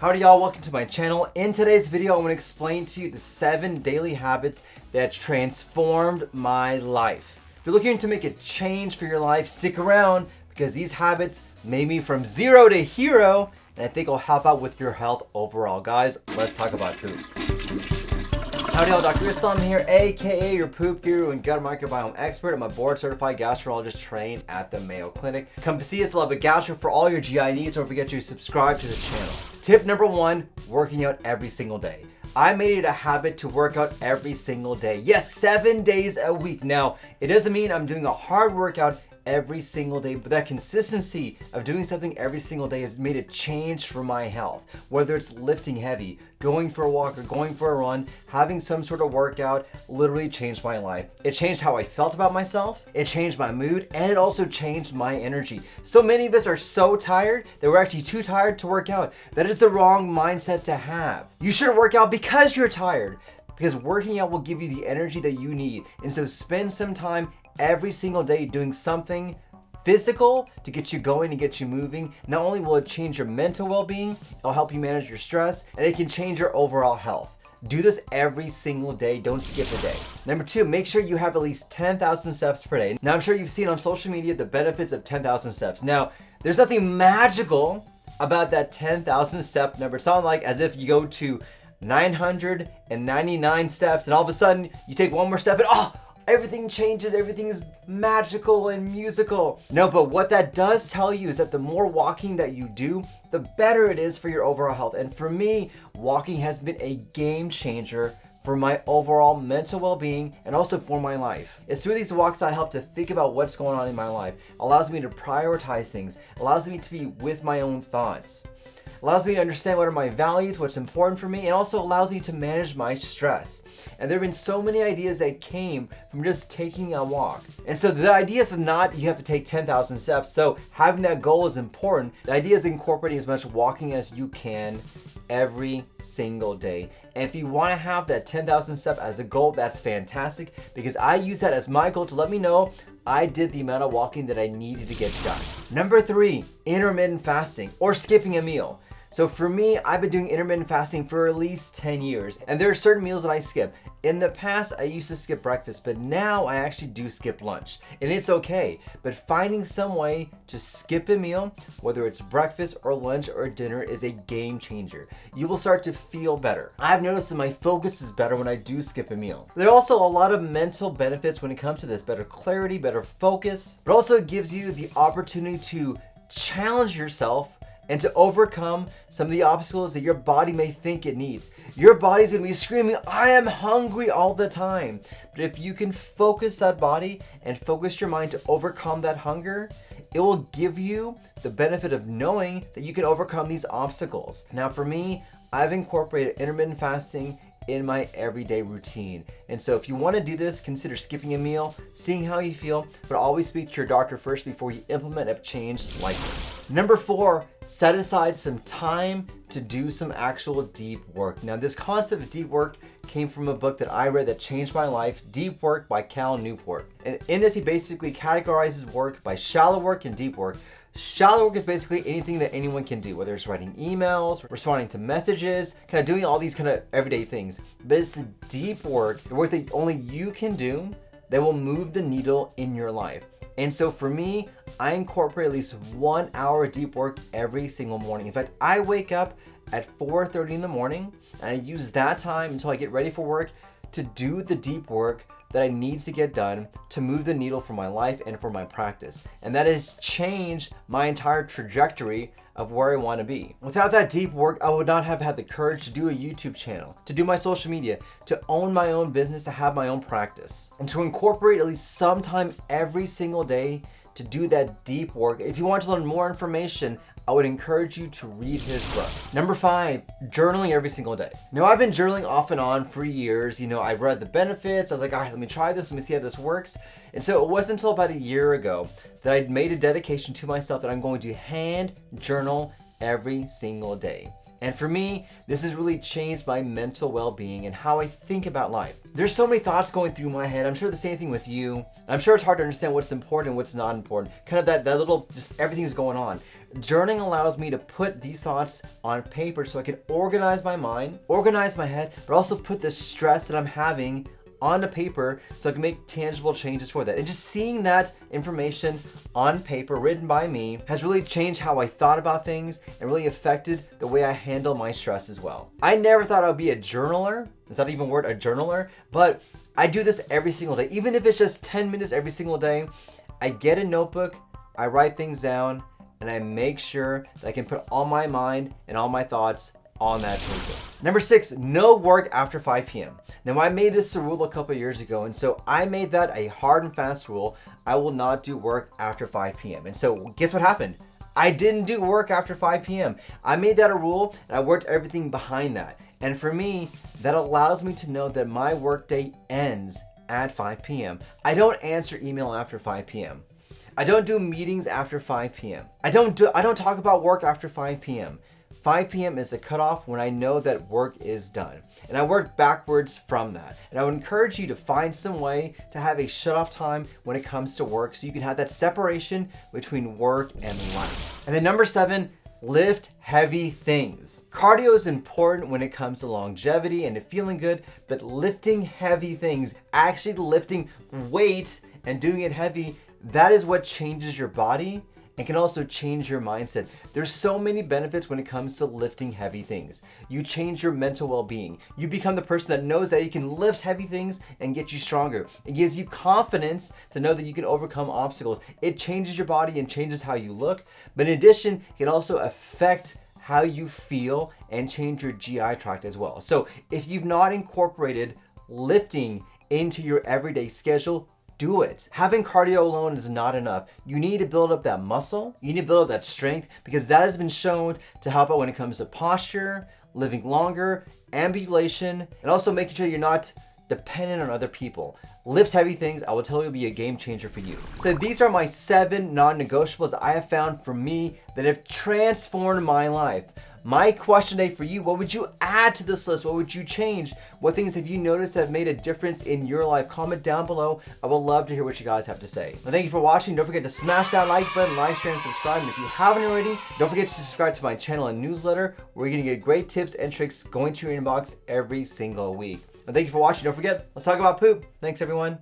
Howdy y'all, welcome to my channel. In today's video, I'm going to explain to you the 7 daily habits that transformed my life. If you're looking to make a change for your life, stick around because these habits made me from zero to hero, and I think will help out with your health overall. Guys, let's talk about poop. Howdy y'all, Dr. Islam here, aka your poop guru and gut microbiome expert. I'm a board certified gastroenterologist trained at the Mayo Clinic. Come see us, Love a Gastro, for all your GI needs. Don't forget to subscribe to this channel. Tip number 1, working out every single day. I made it a habit to work out every single day. Yes, 7 days a week. Now, it doesn't mean I'm doing a hard workout every single day, but that consistency of doing something every single day has made a change for my health. Whether it's lifting heavy, going for a walk, or going for a run, having some sort of workout literally changed my life. It changed how I felt about myself, it changed my mood, and it also changed my energy. So many of us are so tired that we're actually too tired to work out. That is the wrong mindset to have. You shouldn't work out because you're tired, because working out will give you the energy that you need. And so spend some time every single day doing something physical to get you going and get you moving. Not only will it change your mental well-being, it'll help you manage your stress, and it can change your overall health. Do this every single day. Don't skip a day. Number 2, make sure you have at least 10,000 steps per day. Now, I'm sure you've seen on social media the benefits of 10,000 steps. Now, there's nothing magical about that 10,000 step number. It's not like as if you go to 999 steps and all of a sudden you take one more step and everything changes, everything is magical and musical. No, but what that does tell you is that the more walking that you do, the better it is for your overall health. And for me, walking has been a game changer for my overall mental well-being and also for my life. It's through these walks I help to think about what's going on in my life. It allows me to prioritize things, allows me to be with my own thoughts, allows me to understand what are my values, what's important for me, and also allows me to manage my stress. And there have been so many ideas that came from just taking a walk. And so the idea is not you have to take 10,000 steps, so having that goal is important. The idea is incorporating as much walking as you can every single day. And if you want to have that 10,000 step as a goal, that's fantastic, because I use that as my goal to let me know I did the amount of walking that I needed to get done. Number 3, intermittent fasting or skipping a meal. So for me, I've been doing intermittent fasting for at least 10 years, and there are certain meals that I skip. In the past, I used to skip breakfast, but now I actually do skip lunch, and it's okay. But finding some way to skip a meal, whether it's breakfast or lunch or dinner, is a game changer. You will start to feel better. I've noticed that my focus is better when I do skip a meal. There are also a lot of mental benefits when it comes to this. Better clarity, better focus, but also it gives you the opportunity to challenge yourself and to overcome some of the obstacles that your body may think it needs. Your body's gonna be screaming, I am hungry all the time. But if you can focus that body and focus your mind to overcome that hunger, it will give you the benefit of knowing that you can overcome these obstacles. Now for me, I've incorporated intermittent fasting in my everyday routine. And so if you want to do this, consider skipping a meal, seeing how you feel, but always speak to your doctor first before you implement a change like this. Number 4, set aside some time to do some actual deep work. Now this concept of deep work came from a book that I read that changed my life, Deep Work by Cal Newport. And in this, he basically categorizes work by shallow work and deep work. Shallow work is basically anything that anyone can do, whether it's writing emails, responding to messages, kind of doing all these kind of everyday things. But it's the deep work, the work that only you can do, that will move the needle in your life. And so for me, I incorporate at least 1 hour of deep work every single morning. In fact, I wake up at 4:30 in the morning and I use that time until I get ready for work to do the deep work that I need to get done to move the needle for my life and for my practice. And that has changed my entire trajectory of where I want to be. Without that deep work, I would not have had the courage to do a YouTube channel, to do my social media, to own my own business, to have my own practice, and to incorporate at least some time every single day to do that deep work. If you want to learn more information, I would encourage you to read his book. Number 5, journaling every single day. Now I've been journaling off and on for years. I've read the benefits. I was like, all right, let me try this. Let me see how this works. And so it wasn't until about a year ago that I'd made a dedication to myself that I'm going to hand journal every single day. And for me, this has really changed my mental well-being and how I think about life. There's so many thoughts going through my head. I'm sure the same thing with you. I'm sure it's hard to understand what's important and what's not important. Kind of that little, just everything's going on. Journaling allows me to put these thoughts on paper so I can organize my mind, organize my head, but also put the stress that I'm having onto paper so I can make tangible changes for that. And just seeing that information on paper written by me has really changed how I thought about things and really affected the way I handle my stress as well. I never thought I would be a journaler. Is that even a word, a journaler? But I do this every single day. Even if it's just 10 minutes every single day, I get a notebook, I write things down, and I make sure that I can put all my mind and all my thoughts on that paper. Number 6, no work after 5 p.m. Now I made this a rule a couple years ago, and so I made that a hard and fast rule. I will not do work after 5 p.m. And so guess what happened? I didn't do work after 5 p.m. I made that a rule and I worked everything behind that. And for me, that allows me to know that my workday ends at 5 p.m. I don't answer email after 5 p.m. I don't do meetings after 5 p.m. I don't talk about work after 5 p.m. 5 p.m. is the cutoff when I know that work is done. And I work backwards from that. And I would encourage you to find some way to have a shut-off time when it comes to work so you can have that separation between work and life. And then number 7, lift heavy things. Cardio is important when it comes to longevity and to feeling good, but lifting heavy things, actually lifting weight and doing it heavy, that is what changes your body and can also change your mindset. There's so many benefits when it comes to lifting heavy things. You change your mental well-being. You become the person that knows that you can lift heavy things and get you stronger. It gives you confidence to know that you can overcome obstacles. It changes your body and changes how you look. But in addition, it can also affect how you feel and change your GI tract as well. So if you've not incorporated lifting into your everyday schedule, do it. Having cardio alone is not enough. You need to build up that muscle. You need to build up that strength because that has been shown to help out when it comes to posture, living longer, ambulation, and also making sure you're not dependent on other people. Lift heavy things, I will tell you, will be a game changer for you. So these are my 7 non-negotiables I have found for me that have transformed my life. My question today for you, what would you add to this list? What would you change? What things have you noticed that have made a difference in your life? Comment down below. I would love to hear what you guys have to say. Well, thank you for watching. Don't forget to smash that like button, like, share, and subscribe. And if you haven't already, don't forget to subscribe to my channel and newsletter where you're gonna get great tips and tricks going to your inbox every single week. And thank you for watching. Don't forget, let's talk about poop. Thanks, everyone.